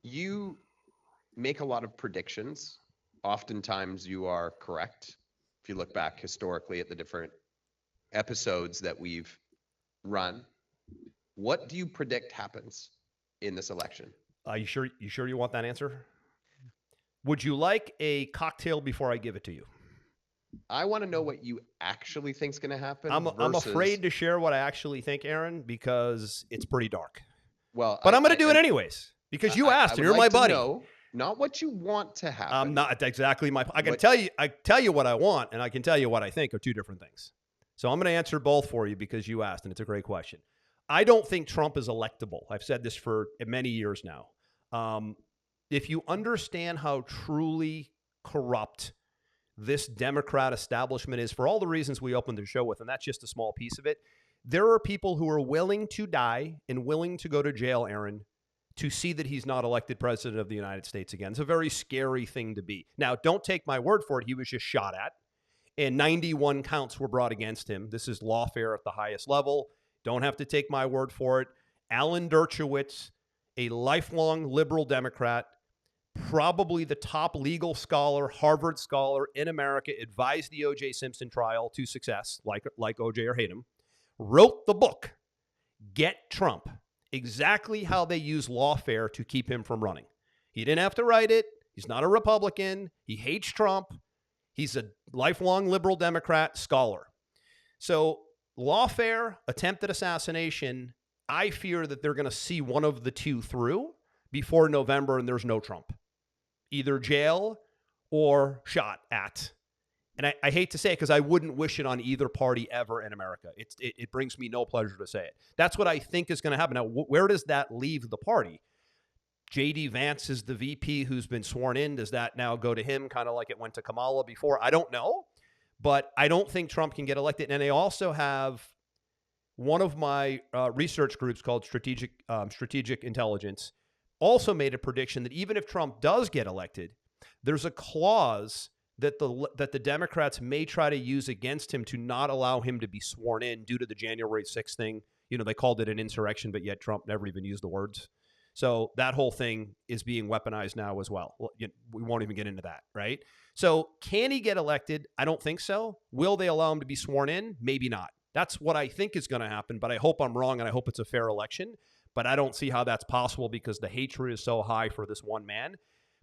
You make a lot of predictions. Oftentimes you are correct. If you look back historically at the different episodes that we've run, what do you predict happens in this election? You sure? You sure you want that answer? Would you like a cocktail before I give it to you? I want to know what you actually think is going to happen I'm versus, afraid to share what I actually think, Aaron, because it's pretty dark. well, But I'm going to do it anyways because you I asked and would you're my like to buddy. know not what you want to I'm happen. not exactly my. I can What tell you. I tell you what I want, and I can tell you what I think are two different things. So I'm going to answer both for you because you asked, and it's a great question. I don't think Trump is electable. I've said this for many years now. If you understand how truly corrupt this Democrat establishment is, for all the reasons we opened the show with, and that's just a small piece of it, there are people who are willing to die and willing to go to jail, Aaron, to see that he's not elected president of the United States again. It's a very scary thing to be. Now, don't take my word for it. He was just shot at, and 91 counts were brought against him. This is lawfare at the highest level. Don't have to take my word for it. Alan Dershowitz, a lifelong liberal Democrat, probably the top legal scholar, Harvard scholar in America, advised the O.J. Simpson trial to success, like O.J. or hate him, wrote the book, Get Trump, exactly how they use lawfare to keep him from running. He didn't have to write it. He's not a Republican. He hates Trump. He's a lifelong liberal Democrat scholar. So lawfare, attempted assassination, I fear that they're going to see one of the two through before November and there's no Trump. Either jail or shot at. And I hate to say it because I wouldn't wish it on either party ever in America. It brings me no pleasure to say it. That's what I think is going to happen. Now, where does that leave the party? J.D. Vance is the VP who's been sworn in. Does that now go to him, kind of like it went to Kamala before? I don't know. But I don't think Trump can get elected. And they also have one of my research groups called Strategic Intelligence also made a prediction that even if Trump does get elected, there's a clause that the Democrats may try to use against him to not allow him to be sworn in due to the January 6th thing. You know, they called it an insurrection, but yet Trump never even used the words. So that whole thing is being weaponized now as well. We won't even get into that, right? So can he get elected? I don't think so. Will they allow him to be sworn in? Maybe not. That's what I think is going to happen, but I hope I'm wrong and I hope it's a fair election. But I don't see how that's possible because the hatred is so high for this one man.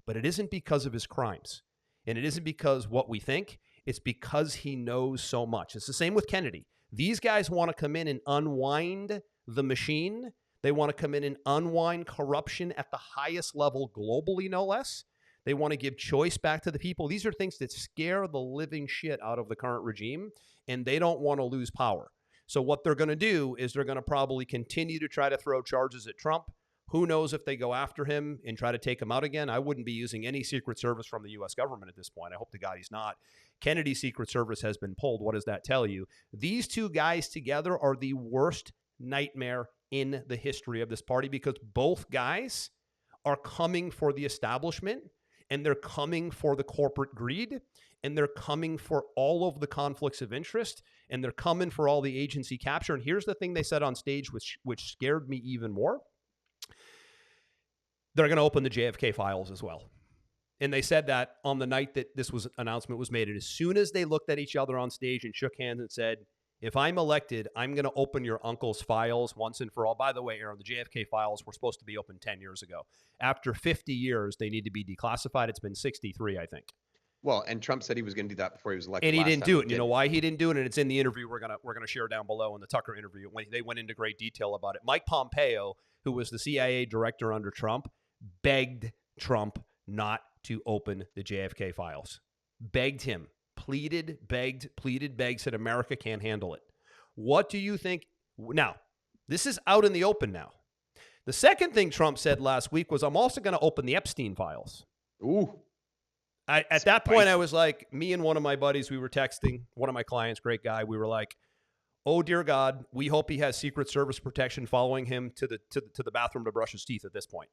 But it isn't because of his crimes. And it isn't because what we think. It's because he knows so much. It's the same with Kennedy. These guys want to come in and unwind the machine. They want to come in and unwind corruption at the highest level globally, no less. They want to give choice back to the people. These are things that scare the living shit out of the current regime, and they don't want to lose power. So what they're going to do is they're going to probably continue to try to throw charges at Trump. Who knows if they go after him and try to take him out again? I wouldn't be using any Secret Service from the U.S. government at this point. I hope to God he's not. Kennedy's Secret Service has been pulled. What does that tell you? These two guys together are the worst nightmare in the history of this party because both guys are coming for the establishment and they're coming for the corporate greed and they're coming for all of the conflicts of interest and they're coming for all the agency capture. And here's the thing they said on stage, which scared me even more. They're going to open the JFK files as well. And they said that on the night that this announcement was made. And as soon as they looked at each other on stage and shook hands and said, if I'm elected, I'm going to open your uncle's files once and for all. By the way, Aaron, the JFK files were supposed to be opened 10 years ago. After 50 years, they need to be declassified. It's been 63, I think. Well, and Trump said he was going to do that before he was elected. And he didn't do it. And you know why he didn't do it? And it's in the interview we're gonna share down below in the Tucker interview. When they went into great detail about it. Mike Pompeo, who was the CIA director under Trump, begged Trump not to open the JFK files. Begged him. Pleaded, begged, said America can't handle it. What do you think? Now, this is out in the open now. The second thing Trump said last week was, I'm also going to open the Epstein files. Ooh. At that point, I was like, me and one of my buddies, we were texting, one of my clients, great guy. We were like, oh, dear God, we hope he has Secret Service protection following him to the bathroom to brush his teeth at this point.